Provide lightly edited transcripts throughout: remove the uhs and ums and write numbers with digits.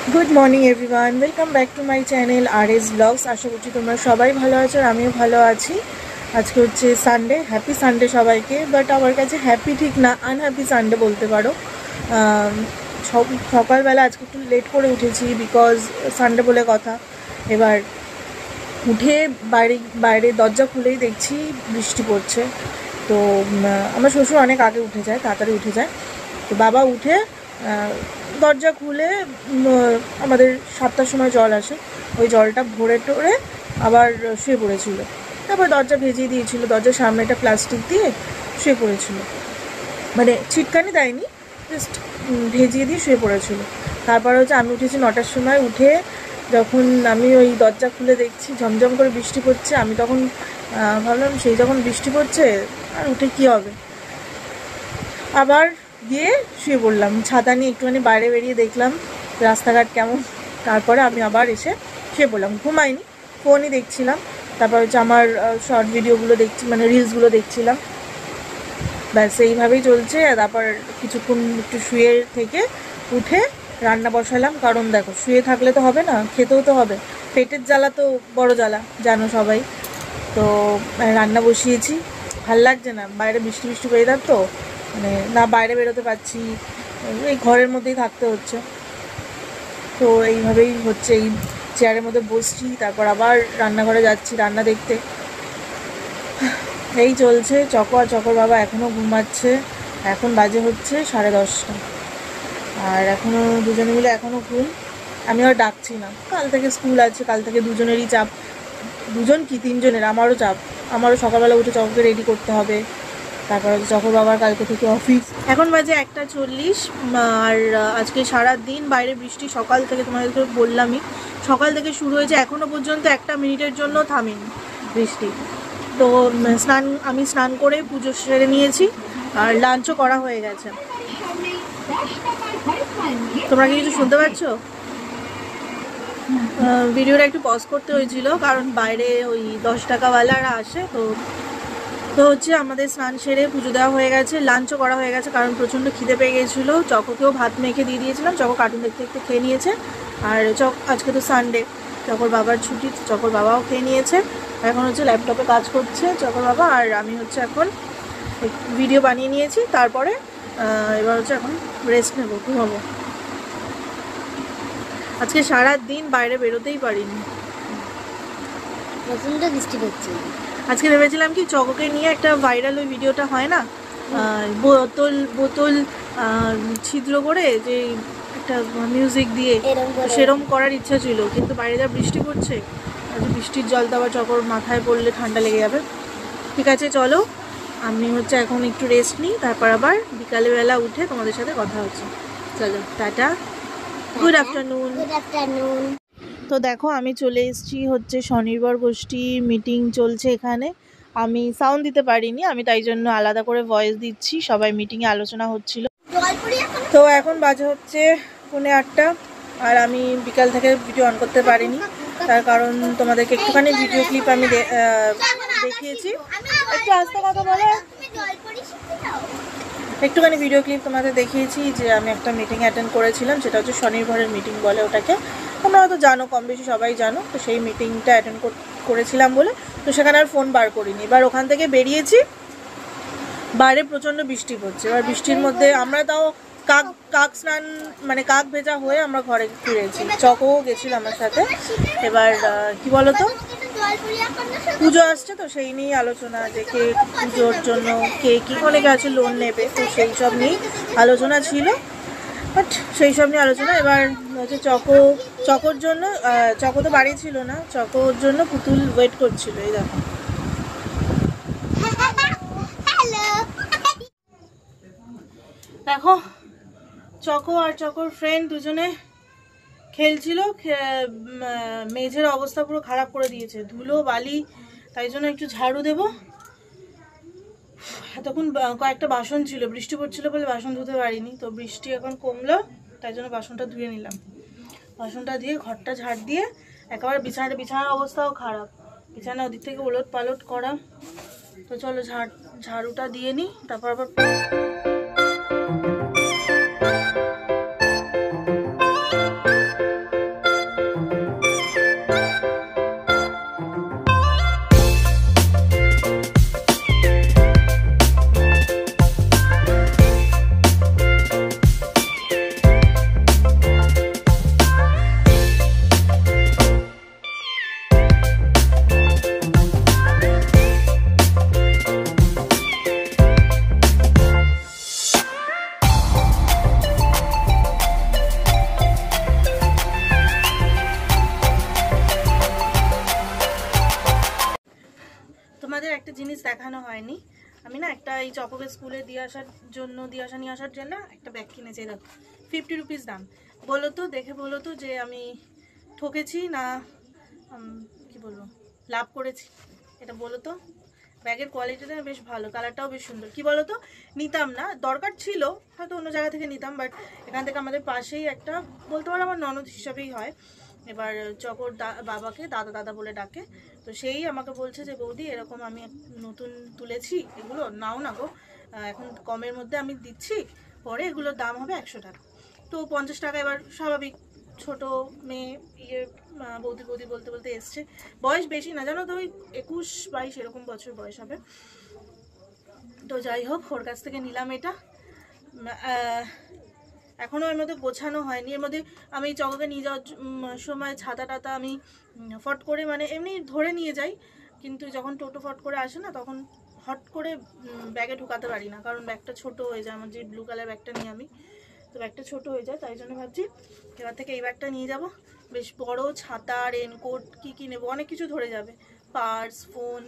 Good morning everyone, welcome back to my channel RS blogs. আশা করছি তোমরা সবাই ভালো আছো আর আমিও ভালো আছি। আজকে হচ্ছে সানডে, হ্যাপি সানডে সবাইকে। বাট আমার কাছে হ্যাপি ঠিক না, আনহ্যাপি সানডে বলতে পারো। সকালবেলা আজকে একটু লেট করে উঠেছি বিকজ সানডে বলে কথা। এবার উঠে বাইরে দরজা খুলেই দেখছি বৃষ্টি পড়ছে। তো আমার শ্বশুর অনেক আগে উঠে যায়, তাড়াতাড়ি উঠে যায়। তো বাবা উঠে দরজা খুলে আমাদের 7টার সময় জল আসে, ওই জলটা ভরে টরে আবার শুয়ে পড়েছিল। তারপর দরজা ভেজিয়ে দিয়েছিল, দরজার সামনেটা প্লাস্টিক দিয়ে শুয়ে পড়েছিল, মানে ছিটকানি দেয়নি, জাস্ট ভেজিয়ে দিয়ে শুয়ে পড়েছিল। তারপর হচ্ছে আমি উঠেছি 9টার সময়। উঠে যখন আমি ওই দরজা খুলে দেখছি ঝমঝম করে বৃষ্টি পড়ছে, আমি তখন ভাবলাম সেই যখন বৃষ্টি পড়ছে আর উঠে কী হবে, আবার গিয়ে শুয়ে পড়লাম। ছাতা নিয়ে একটুখানি বাইরে বেরিয়ে দেখলাম রাস্তাঘাট কেমন, তারপরে আমি আবার এসে শুয়ে পড়লাম। ঘুমাইনি, ফোনই দেখছিলাম। তারপর হচ্ছে আমার শর্ট ভিডিওগুলো দেখছি, মানে রিলসগুলো দেখছিলাম। ব্যাস এইভাবেই চলছে। তারপর কিছুক্ষণ একটু শুয়ে থেকে উঠে রান্না বসালাম, কারণ দেখো শুয়ে থাকলে তো হবে না, খেতেও তো হবে। পেটের জ্বালা তো বড় জ্বালা, জানো সবাই। তো রান্না বসিয়েছি। ভাল লাগছে না, বাইরে বৃষ্টি বৃষ্টি ওয়েদার তো, মানে না বাইরে বেরোতে পারছি, এই ঘরের মধ্যেই থাকতে হচ্ছে। তো এইভাবেই হচ্ছে, এই চেয়ারের মধ্যে বসছি, তারপর আবার রান্নাঘরে যাচ্ছি রান্না দেখতে। এই চলছে। চকর বাবা এখনও ঘুমাচ্ছে। এখন বাজে হচ্ছে 10:30, আর এখনও দুজনে মিলে এখনও ঘুম। আমি আর ডাকছি না, কাল থেকে স্কুল আছে, কাল থেকে দুজনেরই চাপ। দুজন কি তিনজনের, আমারও চাপ। আমারও সকালবেলা উঠে চককে রেডি করতে হবে। তারপর হচ্ছে চকর বাবার কালকে থেকে অফিস। এখন বাজে 1:40, আর আজকে সারা দিন বাইরে বৃষ্টি। সকাল থেকে তোমাদেরকে বললামই, সকাল থেকে শুরু হয়েছে, এখনও পর্যন্ত 1 মিনিটের জন্য থামেনি বৃষ্টি। তো আমি স্নান করে পুজো সেরে নিয়েছি, আর লাঞ্চও করা হয়ে গেছে। তোমরা কি কিছু শুনতে পাচ্ছ? ভিডিওটা একটু পজ করতে হয়েছিল, কারণ বাইরে ওই 10 টাকাওয়ালারা আসে। তো হচ্ছে আমাদের স্নান সেরে পুজো দেওয়া হয়ে গেছে, লাঞ্চও করা হয়ে গেছে, কারণ প্রচণ্ড খিদে পেয়ে গেছিলো। চকোকেও ভাত মেখে দিয়ে দিয়েছিলাম, চকো কার্টুন দেখতে দেখতে খেয়ে নিয়েছে। আর আজকে তো সানডে, চকর বাবার ছুটি, চকর বাবাও খেয়ে নিয়েছে। এখন হচ্ছে ল্যাপটপে কাজ করছে চকর বাবা, আর আমি হচ্ছে এখন ভিডিও বানিয়ে নিয়েছি। তারপরে এবার হচ্ছে এখন রেস্ট নেবো, ঘুমাবো। আজকে সারা দিন বাইরে বেরোতেই পারিনি, প্রচন্ড বৃষ্টি হচ্ছে। আজকে ভেবেছিলাম কি চকোকে নিয়ে একটা ভাইরাল ওই ভিডিওটা হয় না, বোতল ছিদ্র করে যে একটা মিউজিক দিয়ে, সেরম করার ইচ্ছা ছিল, কিন্তু বাইরে যা বৃষ্টি পড়ছে, আজ বৃষ্টির জল তো আবার চকোর মাথায় পড়লে ঠান্ডা লেগে যাবে। ঠিক আছে চলো, আমি হচ্ছে এখন একটু রেস্ট নিই, তারপর আবার বিকালবেলা উঠে তোমাদের সাথে কথা হচ্ছে। চলো টাটা, গুড আফটারনুন। তো দেখো আমি চলে এসেছি হচ্ছে স্বনির্ভর গোষ্ঠীর মিটিং চলছে এখানে। আমি সাউন্ড দিতে পারিনি, আমি তাই জন্য আলাদা করে ভয়েস দিচ্ছি। সবাই মিটিংয়ে আলোচনা হচ্ছিল। তো এখন বাজে হচ্ছে 8:45, আর আমি বিকাল থেকে ভিডিও অন করতে পারিনি, তার কারণ তোমাদেরকে একটুখানি ভিডিও ক্লিপ আমি দেখিয়েছি। একটু আস্তে কথা বলো। একটুখানি ভিডিও ক্লিপ তোমাদের দেখিয়েছি যে আমি একটা মিটিং অ্যাটেন্ড করেছিলাম, সেটা হচ্ছে স্বনির্ভরের মিটিং বলে ওটাকে, তোমরা হয়তো জানো, কম বেশি সবাই জানো। তো সেই মিটিংটা অ্যাটেন্ড করেছিলাম বলে তো সেখানে আর ফোন বার করিনি। এবার ওখান থেকে বেরিয়েছি, বাইরে প্রচণ্ড বৃষ্টি পড়ছে। এবার বৃষ্টির মধ্যে আমরা তাও কাক স্নান, মানে কাক ভেজা হয়ে আমরা ঘরে ফিরেছি। চকও গেছিল আমার সাথে। এবার কি বলতো, পুজো আসছে তো সেই নিয়েই আলোচনা, যে কে পুজোর জন্য কে কী, অনেকে আছে লোন নেবে, তো সেই সব নিয়েই আলোচনা ছিল। বাট সেই সব নিয়ে আলোচনা। এবার হচ্ছে চকোর জন্য, চকো তো বাড়ি ছিল না, চকোর জন্য পুতুল ওয়েট করছিল। এই দেখো, দেখো চকো আর চকোর ফ্রেন্ড দুজনে খেলছিল। মেঝের অবস্থা পুরো খারাপ করে দিয়েছে, ধুলো বালি, তাই জন্য একটু ঝাড়ু দেবো। এতক্ষণ কয়েকটা বাসন ছিল, বৃষ্টি পড়ছিল বলে বাসন ধুতে পারিনি। তো বৃষ্টি এখন কমলো, তাই জন্য বাসনটা ধুয়ে নিলাম। বাসনটা দিয়ে ঘরটা ঝাড় দিয়ে একেবারে বিছানার অবস্থাও খারাপ, বিছানা ওদিক থেকে ওলট পালট করা। তো চলো ঝাড়ুটা দিয়ে নিই, তারপর আবার দেখানো হয়নি। আমি না একটা এই চকোকে স্কুলে দিয়ে নিয়ে আসার জন্য একটা ব্যাগ কিনেছি। দেখো 50 রুপিস দাম। বলো তো, দেখে বলো তো যে আমি ঠকেছি না কি বলবো লাভ করেছি, এটা বলো তো। ব্যাগের কোয়ালিটিটা বেশ ভালো, কালারটাও বেশ সুন্দর। কি বলো তো, নিতাম না, দরকার ছিল হয়তো অন্য জায়গা থেকে নিতাম, বাট এখান থেকে আমাদের পাশেই একটা, বলতে পারো আমার ননদ হিসাবেই হয়। এবার চকর বাবাকে দাদা দাদা বলে ডাকে, তো সেই আমাকে বলছে যে বৌদি এরকম আমি নতুন তুলেছি, এগুলো নাও না গো, এখন কমের মধ্যে আমি দিচ্ছি, পরে এগুলোর দাম হবে 100 টাকা। তো 50 টাকা, এবার স্বাভাবিক ছোট মেয়ে বৌদি বৌদি বলতে বলতে এসছে। বয়স বেশি না জানো তো, ওই 21-22 এরকম বছর বয়স হবে। তো যাই হোক, ওর কাছ থেকে নিলাম এটা। এখনও এর মধ্যে গোছানো হয়নি। এর মধ্যে আমি চকোকে নিয়ে যাওয়ার সময় ছাতা টাতা আমি ফট করে মানে এমনি ধরে নিয়ে যাই, কিন্তু যখন টোটো ফট করে আসে না তখন হট করে ব্যাগে ঢুকাতে পারি না, কারণ ব্যাগটা ছোট হয়ে যায়। আমার যে ব্লু কালার ব্যাগটা নিই আমি, তো ব্যাগটা ছোট হয়ে যায়, তাই জন্য ভাবছি এবার থেকে এই ব্যাগটা নিয়ে যাব। বেশ বড় ছাতা, রেনকোট, কী নেবো, অনেক কিছু ধরে যাবে, পার্স, ফোন।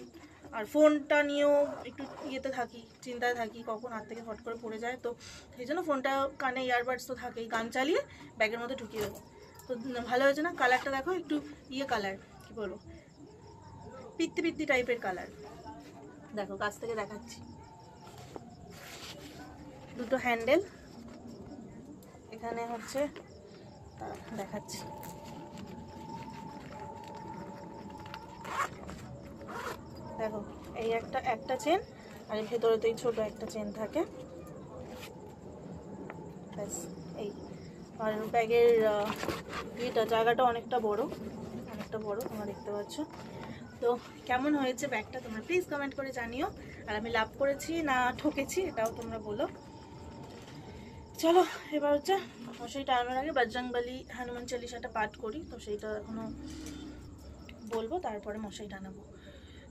আর ফোনটা নিয়েও একটু ইয়েতে থাকি, চিন্তায় থাকি কখন হাত থেকে ফট করে পড়ে যায়, তো সেই জন্য ফোনটা কানে, ইয়ারবাডস তো থাকেই, গান চালিয়ে ব্যাগের মধ্যে ঢুকিয়ে দেবো। তো ভালো হয়েছে না? কালারটা দেখো, একটু ইয়ে কালার, কী বলবো, পিত্তি পিত্তি টাইপের কালার। দেখো কাছ থেকে দেখাচ্ছি, দুটো হ্যান্ডেল এখানে হচ্ছে, দেখাচ্ছি। দেখো এই একটা চেন, আর এর ভেতরে তো এই ছোট একটা চেন থাকে, ব্যাস এই। আর ব্যাগের ইয়েটা, জায়গাটা অনেকটা বড় তোমরা দেখতে পাচ্ছ। তো কেমন হয়েছে ব্যাগটা তোমরা প্লিজ কমেন্ট করে জানিও। আর আমি লাভ করেছি না ঠকেছি এটাও তোমরা বলো। চলো এবার হচ্ছে মশারি টানানোর আগে বজরংবলী হনুমান চালিসাটা পাঠ করি, তো সেইটা এখনো বলবো, তারপরে মশারি টানাবো।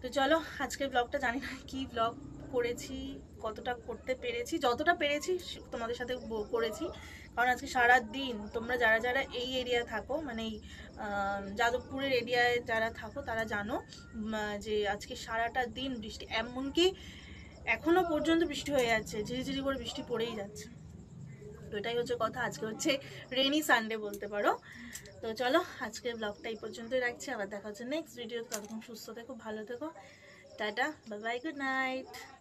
তো চলো, আজকের ব্লগটা জানি না কি ব্লগ করেছি, কতটা করতে পেরেছি, যতটা পেরেছি তোমাদের সাথে করেছি। কারণ আজকে সারা দিন তোমরা যারা যারা এই এরিয়া থাকো, মানে এই যাদবপুরের এরিয়ায় যারা থাকো তারা জানো যে আজকে সারাটা দিন বৃষ্টি, এমনকি এখনো পর্যন্ত বৃষ্টি হয়ে যাচ্ছে, ঝিরিঝিরি করে বৃষ্টি পড়েই যাচ্ছে। তো এটাই হচ্ছে কথা, আজকে হচ্ছে রেনি সানডে বলতে পারো। তো চলো আজকের ব্লগটা এই পর্যন্তই রাখছি, আবার দেখা হচ্ছে নেক্সট ভিডিওতে। ততক্ষণ সুস্থ থেকো, ভালো থেকো, tata, bye bye, good night.